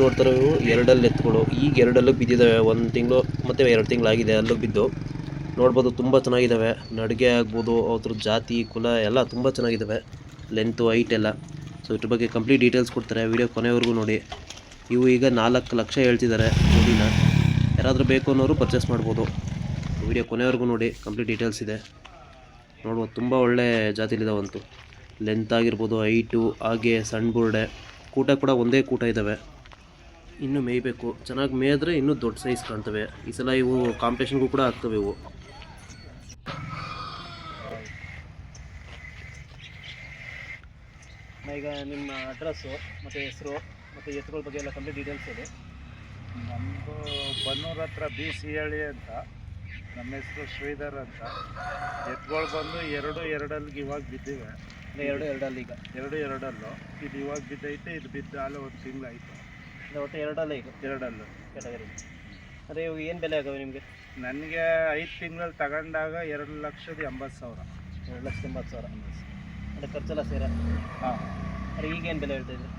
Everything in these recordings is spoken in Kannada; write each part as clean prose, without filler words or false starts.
ನೋಡ್ತಾರೆ ಇವು ಎರಡಲ್ಲಿ ಎತ್ತುಗಳು. ಈಗ ಎರಡಲ್ಲೂ ಬಿದ್ದಿದ್ದಾವೆ, 1 ತಿಂಗಳು ಮತ್ತು 2 ತಿಂಗಳಾಗಿದೆ ಅಲ್ಲೂ ಬಿದ್ದು. ನೋಡ್ಬೋದು ತುಂಬ ಚೆನ್ನಾಗಿದ್ದಾವೆ. ನಡಿಗೆ ಆಗ್ಬೋದು, ಅದ್ರ ಜಾತಿ ಕುಲ ಎಲ್ಲ ತುಂಬ ಚೆನ್ನಾಗಿದ್ದಾವೆ, ಲೆಂತು ಹೈಟ್ ಎಲ್ಲ. ಸೊ ಇದ್ರ ಬಗ್ಗೆ ಕಂಪ್ಲೀಟ್ ಡೀಟೇಲ್ಸ್ ಕೊಡ್ತಾರೆ, ವಿಡಿಯೋ ಕೊನೆವರೆಗೂ ನೋಡಿ. ಇವು ಈಗ 4 ಲಕ್ಷ ಹೇಳ್ತಿದ್ದಾರೆ ಜೋಡಿನ. ಯಾರಾದರೂ ಬೇಕು ಅನ್ನೋರು ಪರ್ಚೇಸ್ ಮಾಡ್ಬೋದು. ವಿಡಿಯೋ ಕೊನೆವರೆಗೂ ನೋಡಿ, ಕಂಪ್ಲೀಟ್ ಡೀಟೇಲ್ಸ್ ಇದೆ. ನೋಡ್ಬೋದು ತುಂಬ ಒಳ್ಳೆ ಜಾತಿಲಿದ್ದಾವಂತೂ. ಲೆಂತ್ ಆಗಿರ್ಬೋದು, ಹೈಟು, ಹಾಗೆ ಸಣ್ಣ ಬುರುಡೆ. ಕೂಟ ಕೂಡ ಒಂದೇ ಕೂಟ ಇದ್ದಾವೆ. ಇನ್ನೂ ಮೇಯಬೇಕು, ಚೆನ್ನಾಗಿ ಮೇಯಿದ್ರೆ ಇನ್ನೂ ದೊಡ್ಡ ಸೈಜ್ ಕಾಣ್ತವೆ. ಈ ಸಲ ಇವು ಕಾಂಪಿಟೇಷನ್ಗೂ ಕೂಡ ಆಗ್ತವೆ ಇವು. ಈಗ ನಿಮ್ಮ ಅಡ್ರೆಸ್ಸು ಮತ್ತು ಹೆಸರು ಮತ್ತು ಎತ್ತುಗಳ ಬಗ್ಗೆ ಎಲ್ಲ ಕಂಪ್ಲೀಟ್ ಡೀಟೇಲ್ಸ್ ಇದೆ. ನಮ್ಮದು ಬನ್ನೂರು ಹತ್ರ ಬಿ ಸಿ ಹಳ್ಳಿ ಅಂತ. ನಮ್ಮ ಹೆಸರು ಶ್ರೀಧರ್ ಅಂತ. ಎತ್ತುಗಳು ಬಂದು ಎರಡಲ್ಲಿಗೆ ಇವಾಗ ಬಿದ್ದಿವೆ. ಎರಡಲ್ಲಿ ಈಗ ಎರಡಲ್ಲೂ ಇದು ಇವಾಗ ಬಿದ್ದೈತೆ. ಇದು ಬಿದ್ದ ಹಾಲು 1 ತಿಂಗಳಾಯಿತು. ಒಟ್ಟು ಎರಡಲ್ಲೇ ಈಗ ಎರಡಲ್ಲೂ ಕ್ಯಾಟಗರಿ. ಅದೇ ಇವು ಏನು ಬೆಲೆ ಆಗವೆ ನಿಮಗೆ? ನನಗೆ 5 ತಿಂಗಳಲ್ಲಿ ತಗೊಂಡಾಗ 2,80,000. 2,80,000. ಅಂದರೆ ಖರ್ಚೆಲ್ಲ ಸೇರ? ಹಾಂ. ಅದೇ ಈಗೇನು ಬೆಲೆ ಹೇಳ್ತಾಯಿದ್ರಿ?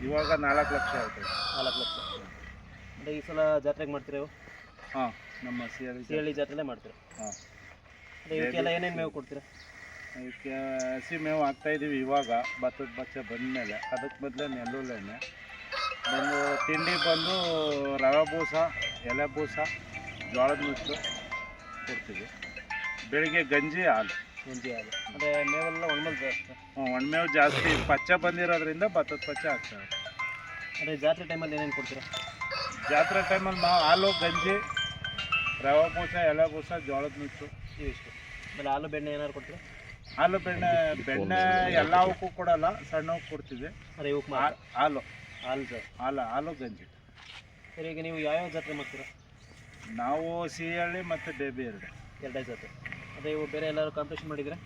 ಇವಾಗ 4 ಲಕ್ಷ ಹೇಳ್ತೈತೆ. 4 ಲಕ್ಷ. ಅಂದರೆ ಈ ಸಲ ಜಾತ್ರೆಗೆ ಮಾಡ್ತೀರಾ ಇವು? ಹಾಂ, ನಮ್ಮ ಸಿ ಹಳ್ಳಿ ಜಾತ್ರೆಲೇ ಮಾಡ್ತೀರಾ? ಹಾಂ. ಅದೇ ಇವಕ್ಕೆಲ್ಲ ಏನೇನು ಮೇವು ಕೊಡ್ತೀರಾ? ಇದಕ್ಕೆ ಹಸಿ ಮೇವು ಹಾಕ್ತಾಯಿದ್ದೀವಿ ಇವಾಗ. ಭತ್ತದ ಬಚ್ಚ ಬಂದಮೇಲೆ ಅದಕ್ಕೆ ಬದಲೇ ನೆಲ್ಲುಲ್ಲೇನೆ ಬಂದು ತಿಂಡಿ ಬಂದು ರವೆ ಬೂಸ, ಎಲೆ ಬೂಸ, ಜೋಳದ ನುಚ್ಚು ಕೊಡ್ತೀವಿ. ಬೆಳಿಗ್ಗೆ ಗಂಜಿ ಹಾಲು. ಅಂದರೆ ಮೇವೆಲ್ಲ ಒಣಮೇವು ಜಾಸ್ತಿ? ಒಣಮೇವು ಜಾಸ್ತಿ. ಪಚ್ಚ ಬಂದಿರೋದ್ರಿಂದ ಭತ್ತದ ಪಚ್ಚ ಹಾಕ್ತಾರೆ. ಅದೇ ಜಾತ್ರೆ ಟೈಮಲ್ಲಿ ಏನೇನು ಕೊಡ್ತೀರಾ? ಜಾತ್ರೆ ಟೈಮಲ್ಲಿ ನಾವು ಹಾಲು, ಗಂಜಿ, ರವೆ ಬೂಸ, ಎಲೆ ಬೂಸ, ಜೋಳದ ನುಚ್ಚು ಇವಿಷ್ಟು. ಆಮೇಲೆ ಹಾಲು ಬೆಣ್ಣೆ ಏನಾದ್ರು ಕೊಡ್ತೀರಾ? ಹಾಲು ಬೆಣ್ಣೆ ಎಲ್ಲವಕ್ಕೂ ಕೊಡಲ್ಲ, ಸಣ್ಣವಕ್ಕೆ ಕೊಡ್ತೀವಿ. ಅದೇ ಇವಕ್ಕೆ ಹಾಲು ಹಾಲು ಗಂಜಿ. ಸರಿ, ಈಗ ನೀವು ಯಾವ್ಯಾವ ಜಾತ್ರೆ ಮಾಡ್ತೀರಾ? ನಾವು ಸಿಹಳ್ಳಿ ಮತ್ತು ಬೇಬಿ ಎರಡೇ ಜಾತ್ರೆ. ಅದೇ ಇವು ಬೇರೆ ಎಲ್ಲರೂ ಕಾಂಪಿಟೇಷನ್ ಮಾಡಿದ್ರೆ?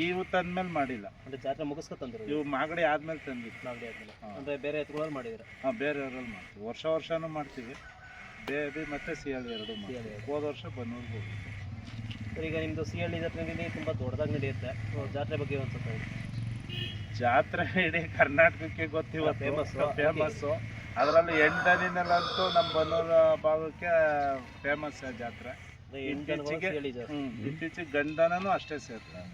ಇವು ತಂದ್ಮೇಲೆ ಮಾಡಿಲ್ಲ. ಅಂದರೆ ಜಾತ್ರೆ ಮುಗಿಸ್ಕೊ ತಂದ್ರು? ಇವು ಮಾಗಡಿ ಆದ್ಮೇಲೆ ತಂದಿತ್ತು. ಮಾಗಡಿ ಆದ್ಮೇಲೆ ಅಂದರೆ ಬೇರೆ ಎತ್ತುಗಳಲ್ಲಿ ಮಾಡಿದ್ರೆ? ಹಾಂ, ಬೇರೆಯವರಲ್ಲಿ ಮಾಡ್ತೀವಿ. ವರ್ಷನೂ ಮಾಡ್ತೀವಿ. ಬೇಬಿ ಮತ್ತು ಸಿಹಳ್ಳಿ ಎರಡು ಮಾಡ್ತೀವಿ. ಹೋದ ವರ್ಷ ಬನ್ನೂರಿಗೆ ಹೋಗಿ. ಈಗ ನಿಮ್ಮದು ಸಿಹಳ್ಳಿ ಜಾತ್ರೆ ತುಂಬ ದೊಡ್ಡದಾಗಿ ನಡೆಯುತ್ತೆ. ಜಾತ್ರೆ ಬಗ್ಗೆ ಒಂದು ಸ್ವಲ್ಪ ಹೇಳಿ. ಜಾತ್ರೆ ಇಡೀ ಕರ್ನಾಟಕಕ್ಕೆ ಗೊತ್ತಿವ ಫೇಮಸ್ಸು. ಅದರಲ್ಲಿ ಎಂಟದಿನಲ್ಲಂತೂ ನಮ್ಮ ಬನ್ನೂರು ಭಾಗಕ್ಕೆ ಫೇಮಸ್ ಜಾತ್ರೆ. ಇತ್ತೀಚೆಗೆ ಗಂಡನೂ ಅಷ್ಟೇ ಸೇರ್ತಾರೆ.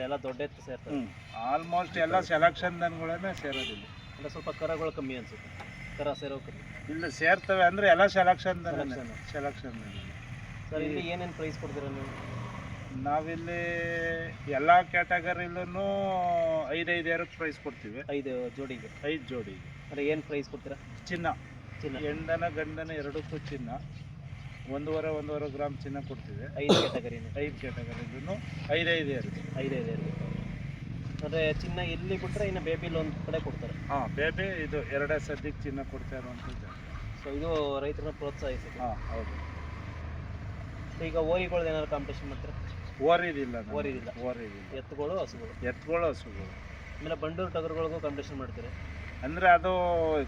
ಎಲ್ಲ ದೊಡ್ಡ ಎತ್ತು ಸೇರ್ತಾರೆ. ಆಲ್ಮೋಸ್ಟ್ ಎಲ್ಲ ಸೆಲೆಕ್ಷನ್ ದನಗಳೇ ಸೇರೋದಿಲ್ಲ. ಅಂದರೆ ಸ್ವಲ್ಪ ಕರಗಳು ಕಮ್ಮಿ ಅನ್ಸುತ್ತೆ. ಕರ ಸೇರೋ ಕಮ್ಮಿ ಇಲ್ಲ, ಸೇರ್ತವೆ ಅಂದರೆ ಎಲ್ಲ ಸೆಲೆಕ್ಷನ್ ಸರ್, ಇಲ್ಲಿ ಏನೇನು ಪ್ರೈಸ್ ಕೊಡ್ತೀರಾ ನೀವು? ನಾವಿಲ್ಲಿ ಎಲ್ಲ ಕ್ಯಾಟಗರಿಲೂ 5 ಪ್ರೈಸ್ ಕೊಡ್ತೀವಿ. 5 ಜೋಡಿಗೆ? 5 ಜೋಡಿಗೆ. ಅಂದರೆ ಏನು ಪ್ರೈಸ್ ಕೊಡ್ತೀರಾ? ಚಿನ್ನ ಹೆಂಡನ ಗಂಡನ ಎರಡಕ್ಕೂ ಚಿನ್ನ 1.5 ಗ್ರಾಮ್ ಚಿನ್ನ ಕೊಡ್ತೀವಿ. 5 ಕ್ಯಾಟಗರಿನೂ? 5 ಕ್ಯಾಟಗರಿಲೂ 5 ಅಂದರೆ ಚಿನ್ನ ಇಲ್ಲಿ ಬಿಟ್ಟರೆ ಇನ್ನು ಬೇಬಿಲಿ ಒಂದು ಕಡೆ ಕೊಡ್ತಾರೆ? ಹಾಂ, ಬೇಬಿ ಇದು 2 ಸದ್ಯಕ್ಕೆ ಚಿನ್ನ ಕೊಡ್ತಾ ಇರುವಂಥದ್ದು. ಸೊ ಇದು ರೈತರನ್ನ ಪ್ರೋತ್ಸಾಹಿಸುತ್ತೆ. ಹಾಂ, ಹೌದು. ಈಗ ಓರಿಗಳ್ದು ಏನಾದ್ರು ಕಾಂಪಿಟೇಷನ್ ಮಾಡ್ತಾರೆ? ಓರಿದಿಲ್ಲ. ಎತ್ತುಗಳು, ಹಸುಗಳು. ಆಮೇಲೆ ಬಂಡೂರು ಟಗರುಗಳಿಗೂ ಕಾಂಪಿಟೇಷನ್ ಮಾಡ್ತಾರೆ? ಅಂದರೆ ಅದು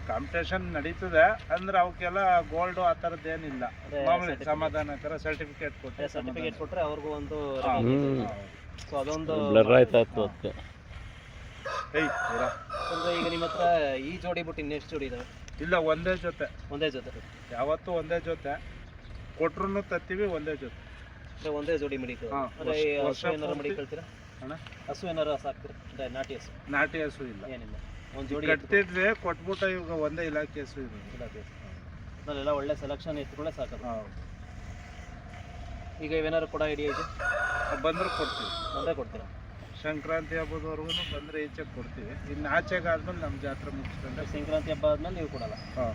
ಕಾಂಪಿಟೇಷನ್ ನಡೀತದೆ. ಅಂದರೆ ಅವಕ್ಕೆಲ್ಲ ಗೋಲ್ಡು ಆ ಥರದ್ದೇನಿಲ್ಲ. ಮಾಮೂಲಿ ಸಮಾಧಾನಕರ ಸರ್ಟಿಫಿಕೇಟ್ ಕೊಟ್ಟರೆ ಅವ್ರಿಗೂ ಒಂದು. ಸೊ ಅದೊಂದು ಅಂದರೆ ಈಗ ನಿಮ್ಮ ಹತ್ರ ಈ ಜೋಡಿ ಬಿಟ್ಟು ಇನ್ನೆಷ್ಟು ಜೋಡಿ ಇದಾವೆ? ಇಲ್ಲ, ಒಂದೇ ಜೊತೆ. ಯಾವತ್ತೂ ಒಂದೇ ಜೊತೆ ಕೊಟ್ರು ತತ್ತೀವಿ. ಒಂದೇ ಜೊತೆ. ಒಂದೇ ಜೋಡಿ ಮಡಿಕ? ಹಸು ಏನಾರು ಮಡಿಕೊಳ್ತೀರಾ? ಹಸು ಏನಾರು ಸಾಕ್ತೀರಾ? ಅಂದರೆ ನಾಟಿ ಹಸು ಇಲ್ಲ? ಏನಿಲ್ಲ, ಒಂದು ಜೋಡಿ ಕಟ್ತಿದ್ವಿ, ಕೊಟ್ಬಿಟ್ಟು ಇವಾಗ ಒಂದೇ ಇಲಾಖೆ ಹಸು ಇದೆ. ಅಲ್ಲೆಲ್ಲ ಒಳ್ಳೆ ಸೆಲೆಕ್ಷನ್ ಎತ್ತುಗಳೇ ಸಾಕೋದು. ಈಗ ಇವೇನಾದ್ರು ಕೊಡೋ ಐಡಿಯಾ ಇದೆ? ಬಂದರೂ ಕೊಡ್ತೀವಿ. ಬಂದರೆ ಕೊಡ್ತೀರಾ? ಸಂಕ್ರಾಂತಿ ಹಬ್ಬದವರೆಗೂ ಬಂದರೆ ಈಚೆಗೆ ಕೊಡ್ತೀವಿ. ಇನ್ನು ಆಚೆಗೆ ಆದ್ಮೇಲೆ ನಮ್ಮ ಜಾತ್ರೆ ಮುಗಿಸ್ಕೊಂಡ್ರೆ. ಸಂಕ್ರಾಂತಿ ಹಬ್ಬ ಆದ್ಮೇಲೆ ನೀವು ಕೊಡಲ್ಲ? ಹಾಂ,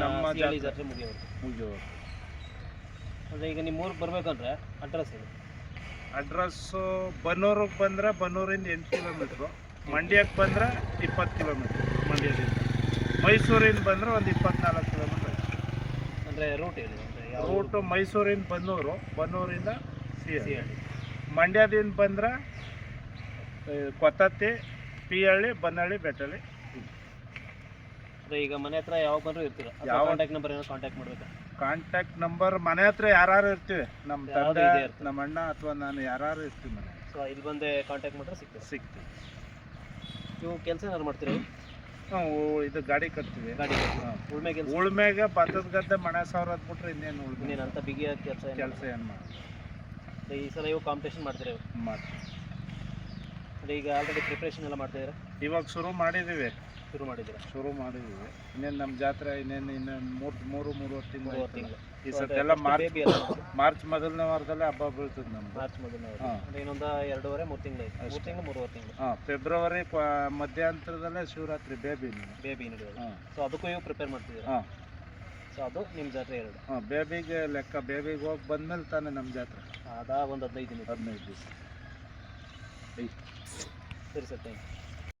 ನಮ್ಮ ಜಾತ್ರೆ ಮುಗಿಯೋರು. ಅಂದರೆ ಈಗ ನಿಮ್ಮ ಊರಿಗೆ ಬರಬೇಕಂದ್ರೆ ಅಡ್ರೆಸ್ ಹೇಳಿ. ಅಡ್ರೆಸ್ಸು ಬನ್ನೂರಿಗೆ ಬಂದರೆ ಬನ್ನೂರಿಂದ 8 ಕಿಲೋಮೀಟ್ರು. ಮಂಡ್ಯಕ್ಕೆ ಬಂದರೆ 20 ಕಿಲೋಮೀಟ್ರ್. ಮಂಡ್ಯದಿಂದ ಮೈಸೂರಿಂದ ಬಂದರೆ ಒಂದು 24 ಕಿಲೋಮೀಟ್ರ್. ಅಂದರೆ ರೂಟ್ ಹೇಳಿ. ರೂಟು ಮೈಸೂರಿಂದ ಬನ್ನೂರಿಂದ ಸಿಹಳ್ಳಿ. ಮಂಡ್ಯದಿಂದ ಬಂದರೆ ಕೊತ್ತತ್ತಿ, ಪಿಹಳ್ಳಿ, ಬನ್ನಹಳ್ಳಿ, ಬೆಟ್ಟಳ್ಳಿ. ಈಗ ಮನೆ ಹತ್ರ ಯಾವಾಗ ಬಂದರೂ ಇರ್ತೀರ? ಯಾವ ಕಾಂಟ್ಯಾಕ್ಟ್ ನಂಬರ್ ಏನೋ ಕಾಂಟ್ಯಾಕ್ಟ್ ಮಾಡಬೇಕಾ? ಕಾಂಟ್ಯಾಕ್ಟ್ ನಂಬರ್ ಮನೆ ಹತ್ರ ಯಾರು ಇರ್ತೀವಿ, ನಮ್ಮ ತಂದೆ, ನಮ್ಮ ಅಣ್ಣ ಅಥವಾ ನಾನು ಯಾರು ಇರ್ತೀವಿ ಮನೆ. ಸೊ ಇಲ್ಲಿ ಬಂದೆ ಕಾಂಟ್ಯಾಕ್ಟ್ ಮಾಡಿದ್ರೆ ಸಿಗ್ತೀವಿ. ಇವು ಕೆಲಸ ಏನಾದ್ರು ಮಾಡ್ತೀರಾ? ಇದು ಗಾಡಿ ಕಟ್ತೀವಿ. ಗಾಡಿ ಹಾಂ. ಉಳ್ಮೆ ಕೆಲಸ ಉಳ್ಮೆಗೆ ಭತ್ತದ ಗದ್ದೆ ಮಳೆ ಸಾವಿರ ಬಿಟ್ರೆ ಇನ್ನೇನು ಉಳ್ಮೆ ಇನ್ನೇನು ಅಂತ ಬಿಗಿಯಾಗಿ ಕೆಲಸ ಕೆಲಸ ಏನು ಮಾಡಿ ಈ ಸಲ ಇವು ಕಾಂಪಿಟೇಷನ್ ಮಾಡ್ತೀರಾ ಇವು? ಮಾಡ್ತೀವಿ. ಅಂದರೆ ಈಗ ಆಲ್ರೆಡಿ ಪ್ರಿಪ್ರೇಷನ್ ಎಲ್ಲ ಮಾಡ್ತಿದ್ದೀರಾ? ಇವಾಗ ಶುರು ಮಾಡಿದ್ದೀವಿ. ಶುರು ಮಾಡಿದ್ದೀವಿ. ಇನ್ನೇನು ನಮ್ಮ ಜಾತ್ರೆ ಇನ್ನೇನು ಮೂವತ್ತು ತಿಂಗಳು ತಿಂಗಳು ಈ ಸತಿ ಎಲ್ಲ ಬೇಬಿ ಎಲ್ಲ ಮಾರ್ಚ್ ಮೊದಲನೇ ವಾರದಲ್ಲೇ ಹಬ್ಬ ಬೀಳ್ತದೆ ನಮ್ದು. ಮಾರ್ಚ್ ಮೊದಲನೇ ವಾರ. ಹಾಂ. ಅಂದ್ರೆ ಇನ್ನೊಂದು 2.5-3 ತಿಂಗಳು 3 ತಿಂಗಳು 3.5 ತಿಂಗಳು. ಹಾಂ, ಫೆಬ್ರವರಿ ಮಧ್ಯಾಂತರದಲ್ಲೇ ಶಿವರಾತ್ರಿ ಬೇಬಿ ನಡೆಯೋದು. ಹಾಂ. ಸೊ ಅದಕ್ಕೂ ಇವು ಪ್ರಿಪೇರ್ ಮಾಡ್ತಿದ್ದೀರಾ? ಹಾಂ. ಸೊ ಅದು ನಿಮ್ಮ ಜಾತ್ರೆ 2. ಹಾಂ, ಬೇಬಿಗೆ ಲೆಕ್ಕ. ಬೇಬಿಗೆ ಹೋಗಿ ಬಂದಮೇಲೆ ತಾನೇ ನಮ್ಮ ಜಾತ್ರೆ. ಅದಾ ಒಂದು 15 ದಿನ. 15 ದಿವಸ. ಸರಿ ಸರ್, ಥ್ಯಾಂಕ್ ಯು.